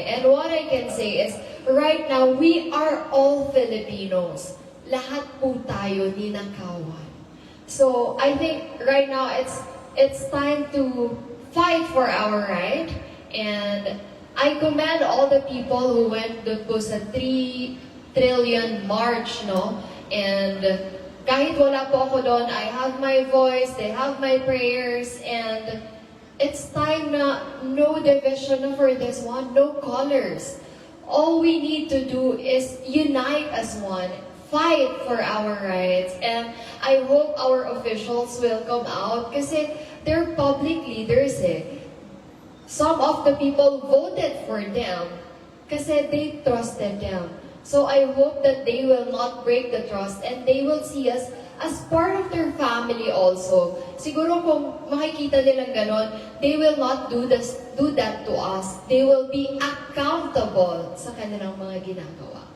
And what I can say is, right now, we are all Filipinos. Lahat po tayo ninakawan. So, I think right now, it's time to fight for our right. And I commend all the people who went doon po sa 3 trillion march, no? And kahit wala po ako doon, I have my voice, they have my prayers, and it's time na no division for this one, no colors. All we need to do is unite as one, fight for our rights, and I hope our officials will come out kasi they're public leaders eh. Some of the people voted for them kasi they trusted them. So I hope that they will not break the trust and they will see us as part of their family also. Siguro kung makikita nilang ganon, they will not do that to us. They will be accountable sa kanilang mga ginagawa.